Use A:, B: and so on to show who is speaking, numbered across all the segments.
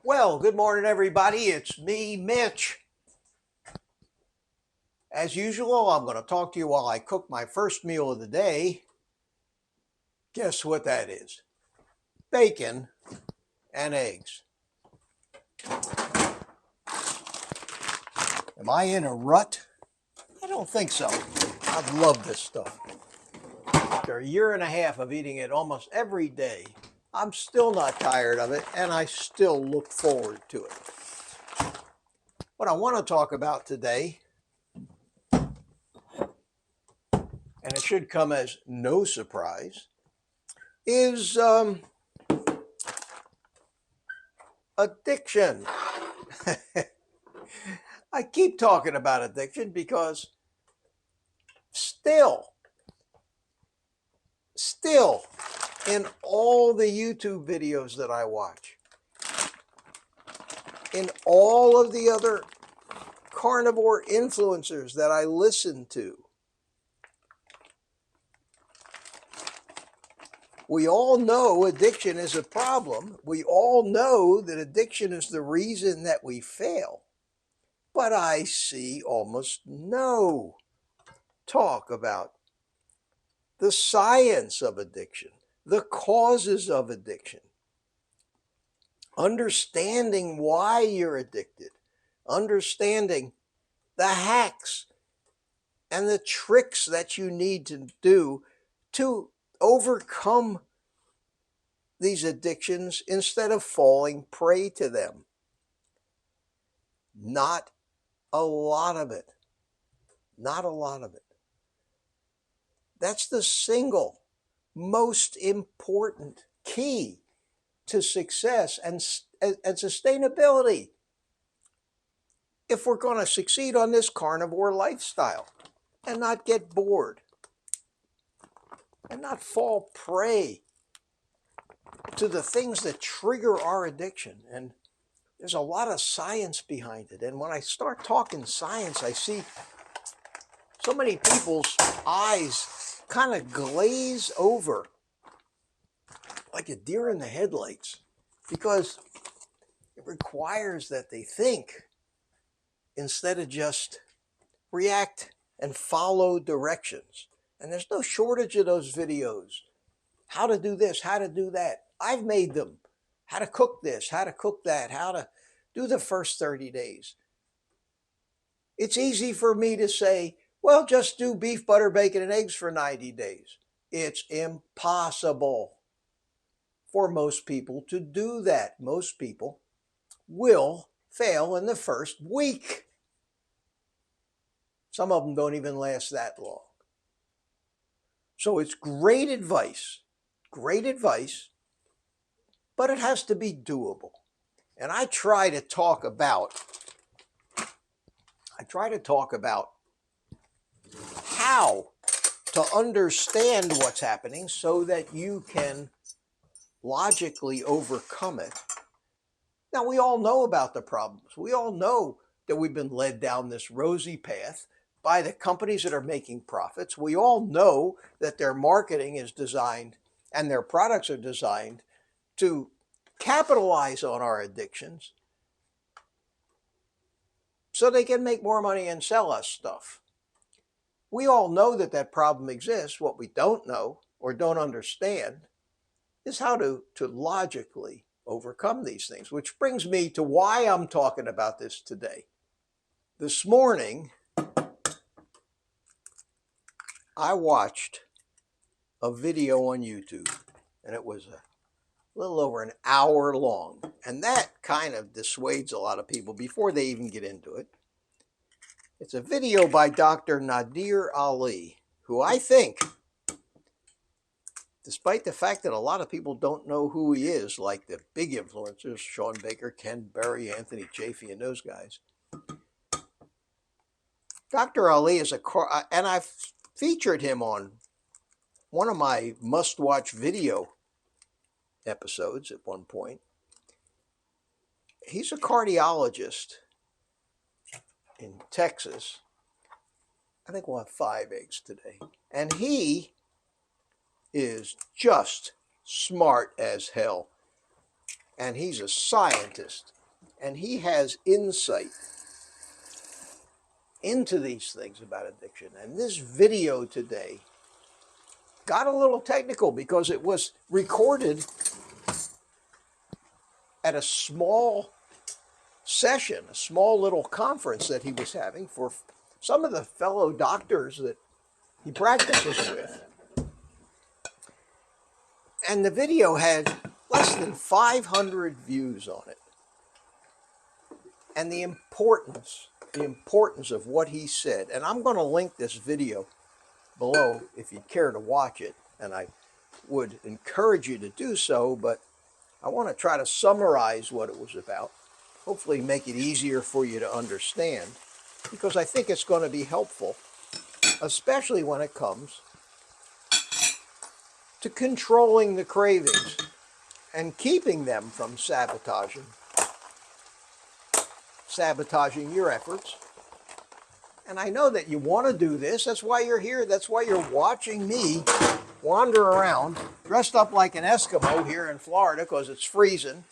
A: Well, good morning, everybody. It's me, Mitch. As usual, I'm going to talk to you while I cook my first meal of the day. Guess what that is? Bacon and eggs. Am I in a rut? I don't think so. I love this stuff. After a year and a half of eating it almost every day, I'm still not tired of it, and I still look forward to it. What I want to talk about today, and it should come as no surprise, is addiction. I keep talking about addiction because still, in all the YouTube videos that I watch, in all of the other carnivore influencers that I listen to, we all know addiction is a problem. We all know that addiction is the reason that we fail. But I see almost no talk about the science of addiction, the causes of addiction, understanding why you're addicted, understanding the hacks and the tricks that you need to do to overcome these addictions instead of falling prey to them. Not a lot of it. Not a lot of it. That's the single most important key to success and sustainability if we're going to succeed on this carnivore lifestyle and not get bored and not fall prey to the things that trigger our addiction. And there's a lot of science behind it. And when I start talking science, I see so many people's eyes kind of glaze over like a deer in the headlights because it requires that they think instead of just react and follow directions. And there's no shortage of those videos. How to do this, how to do that. I've made them. How to cook this, how to cook that, how to do the first 30 days. It's easy for me to say, well, just do beef, butter, bacon, and eggs for 90 days. It's impossible for most people to do that. Most people will fail in the first week. Some of them don't even last that long. So it's great advice, but it has to be doable. And I try to talk about how to understand what's happening so that you can logically overcome it. Now, we all know about the problems. We all know that we've been led down this rosy path by the companies that are making profits. We all know that their marketing is designed and their products are designed to capitalize on our addictions so they can make more money and sell us stuff. We all know that that problem exists. What we don't know or don't understand is how to logically overcome these things, which brings me to why I'm talking about this today. This morning, I watched a video on YouTube, and it was a little over an hour long, and that kind of dissuades a lot of people before they even get into it. It's a video by Dr. Nadir Ali, who I think, despite the fact that a lot of people don't know who he is, like the big influencers, Shawn Baker, Ken Berry, Anthony Chaffee, and those guys, Dr. Ali is and I've featured him on one of my must-watch video episodes at one point. He's a cardiologist in Texas. I think we'll have 5 eggs today. And he is just smart as hell. and he's a scientist, and he has insight into these things about addiction. And this video today got a little technical because it was recorded at a small session, a small little conference that he was having for some of the fellow doctors that he practices with. And the video had less than 500 views on it. And the importance of what he said, and I'm going to link this video below if you'd care to watch it, and I would encourage you to do so, but I want to try to summarize what it was about, hopefully make it easier for you to understand, because I think it's going to be helpful, especially when it comes to controlling the cravings and keeping them from sabotaging your efforts. And I know that you want to do this. That's why you're here. That's why you're watching me wander around dressed up like an Eskimo here in Florida because it's freezing.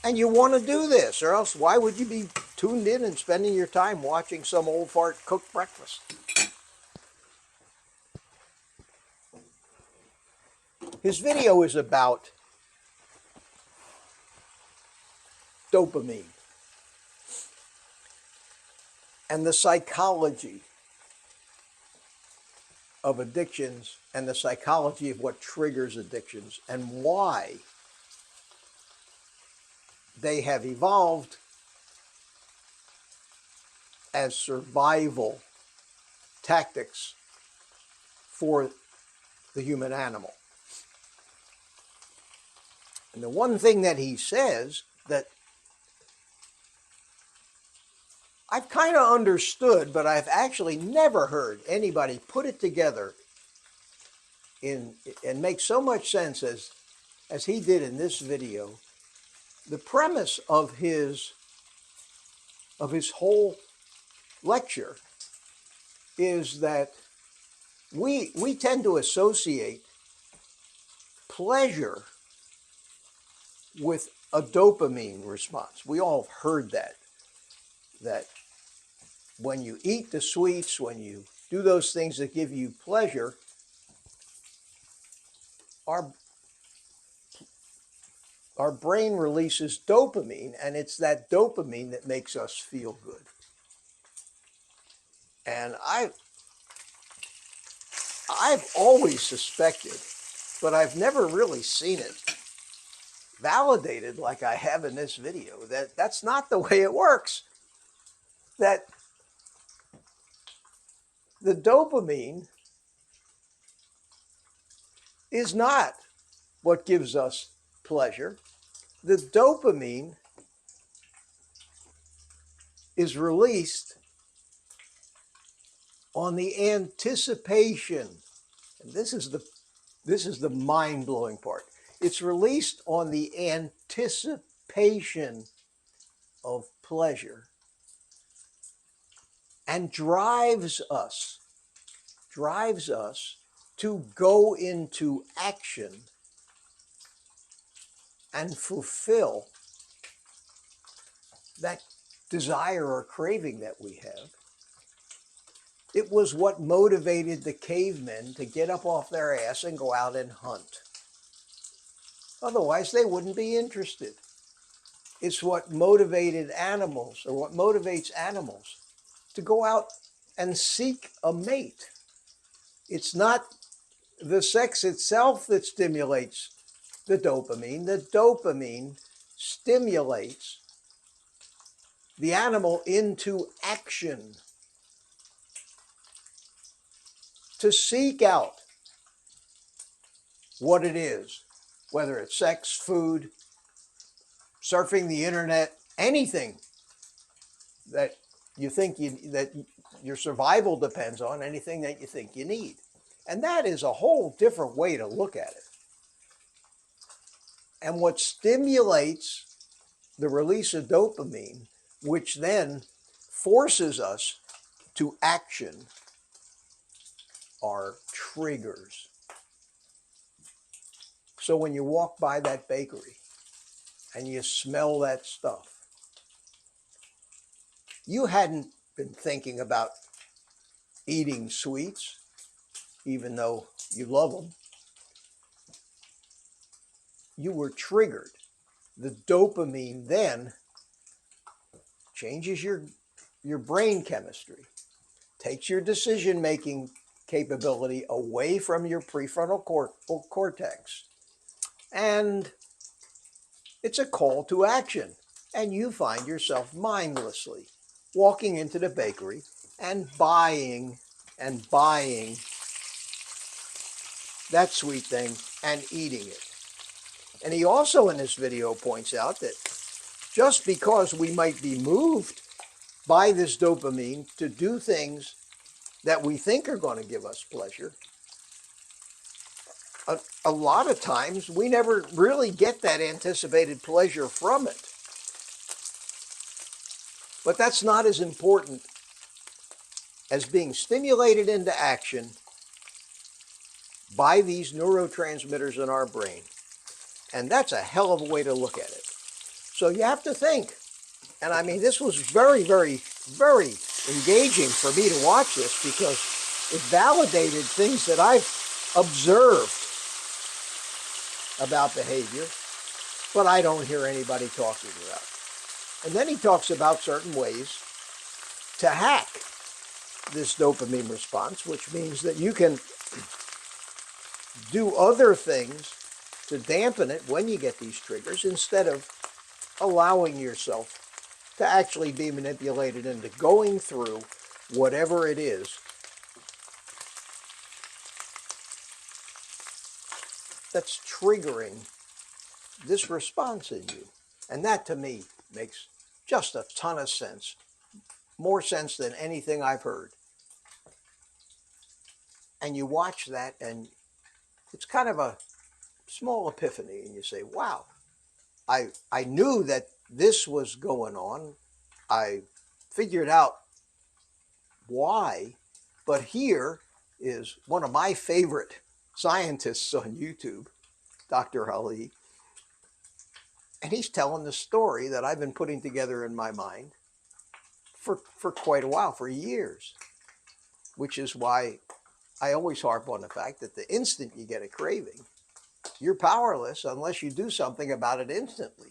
A: And you want to do this, or else why would you be tuned in and spending your time watching some old fart cook breakfast? His video is about dopamine and the psychology of addictions and the psychology of what triggers addictions and why they have evolved as survival tactics for the human animal. And the one thing that he says that I've kind of understood, but I've actually never heard anybody put it together and make so much sense as he did in this video. The premise of his whole lecture is that we tend to associate pleasure with a dopamine response. We all have heard that when you eat the sweets, when you do those things that give you pleasure, our brain releases dopamine, and it's that dopamine that makes us feel good. And I've always suspected, but I've never really seen it validated like I have in this video, that's not the way it works. That the dopamine is not what gives us pleasure. The dopamine is released on the anticipation, and this is the mind-blowing part. It's released on the anticipation of pleasure and drives us to go into action and fulfill that desire or craving that we have. It was what motivated the cavemen to get up off their ass and go out and hunt. Otherwise, they wouldn't be interested. It's what motivated animals, or what motivates animals to go out and seek a mate. It's not the sex itself that stimulates the dopamine. The dopamine stimulates the animal into action to seek out what it is, whether it's sex, food, surfing the internet, anything that you think that your survival depends on, anything that you think you need. And that is a whole different way to look at it. And what stimulates the release of dopamine, which then forces us to action, are triggers. So when you walk by that bakery and you smell that stuff, you hadn't been thinking about eating sweets, even though you love them. You were triggered. The dopamine then changes your brain chemistry, takes your decision-making capability away from your prefrontal cortex, and it's a call to action. And you find yourself mindlessly walking into the bakery and buying that sweet thing and eating it. And he also in this video points out that just because we might be moved by this dopamine to do things that we think are going to give us pleasure, a lot of times we never really get that anticipated pleasure from it. But that's not as important as being stimulated into action by these neurotransmitters in our brain. And that's a hell of a way to look at it. So you have to think. And I mean, this was very, very, very engaging for me to watch this because it validated things that I've observed about behavior, but I don't hear anybody talking about. And then he talks about certain ways to hack this dopamine response, which means that you can do other things to dampen it when you get these triggers instead of allowing yourself to actually be manipulated into going through whatever it is that's triggering this response in you. And that to me makes just a ton of sense, more sense than anything I've heard. And you watch that and it's kind of a small epiphany and you say, wow, I knew that this was going on. I figured out why, but here is one of my favorite scientists on YouTube, Dr. Ali, and he's telling the story that I've been putting together in my mind for quite a while, for years, which is why I always harp on the fact that the instant you get a craving, you're powerless unless you do something about it instantly.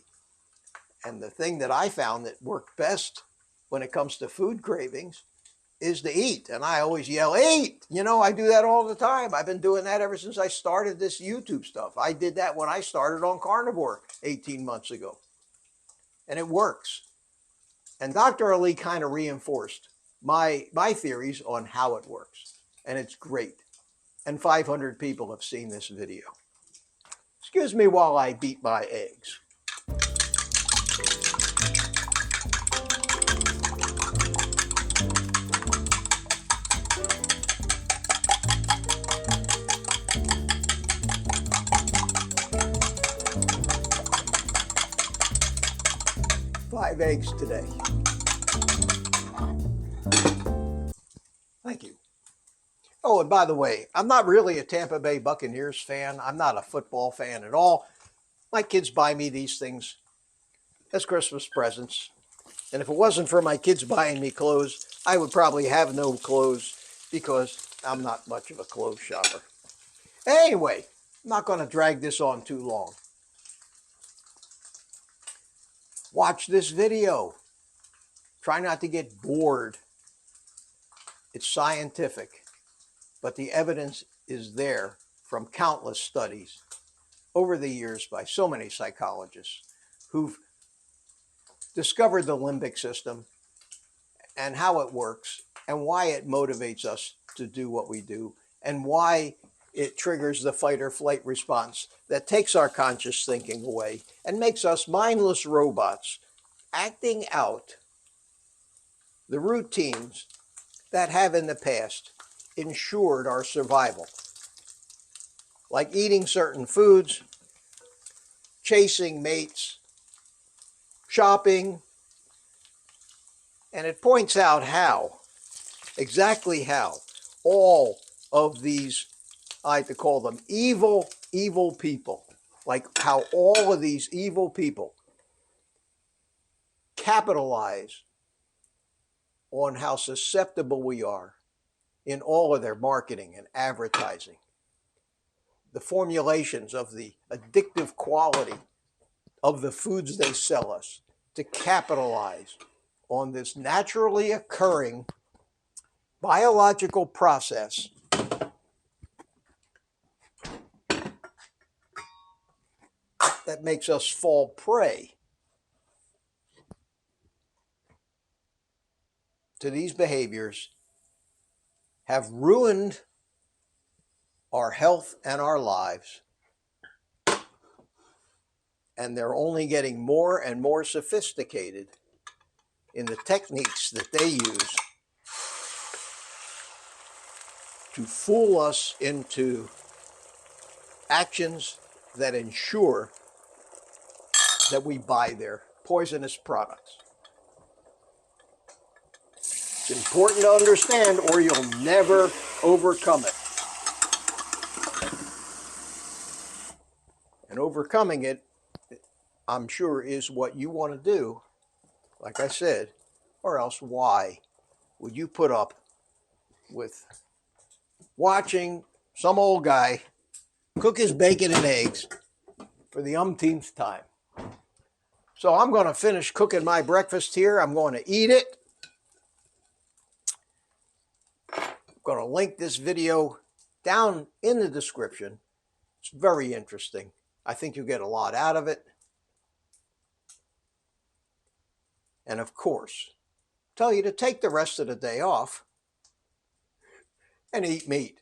A: And the thing that I found that worked best when it comes to food cravings is to eat. And I always yell, eat! You know, I do that all the time. I've been doing that ever since I started this YouTube stuff. I did that when I started on Carnivore 18 months ago. And it works. And Dr. Ali kind of reinforced my theories on how it works. And it's great. And 500 people have seen this video. Excuse me while I beat my eggs. Five eggs today. Thank you. Oh, and by the way, I'm not really a Tampa Bay Buccaneers fan. I'm not a football fan at all. My kids buy me these things as Christmas presents. And if it wasn't for my kids buying me clothes, I would probably have no clothes because I'm not much of a clothes shopper. Anyway, I'm not going to drag this on too long. Watch this video. Try not to get bored. It's scientific, but the evidence is there from countless studies over the years by so many psychologists who've discovered the limbic system and how it works and why it motivates us to do what we do and why it triggers the fight or flight response that takes our conscious thinking away and makes us mindless robots acting out the routines that have in the past ensured our survival, like eating certain foods, chasing mates, shopping. And it points out how, exactly how, all of these, I like to call them evil people, like how all of these evil people capitalize on how susceptible we are in all of their marketing and advertising. The formulations of the addictive quality of the foods they sell us to capitalize on this naturally occurring biological process that makes us fall prey to these behaviors, have ruined our health and our lives, and they're only getting more and more sophisticated in the techniques that they use to fool us into actions that ensure that we buy their poisonous products. It's important to understand, or you'll never overcome it. And overcoming it, I'm sure, is what you want to do, like I said, or else why would you put up with watching some old guy cook his bacon and eggs for the umpteenth time? So I'm going to finish cooking my breakfast here. I'm going to eat it. I'm going to link this video down in the description. It's very interesting. I think you'll get a lot out of it. And of course, tell you to take the rest of the day off and eat meat.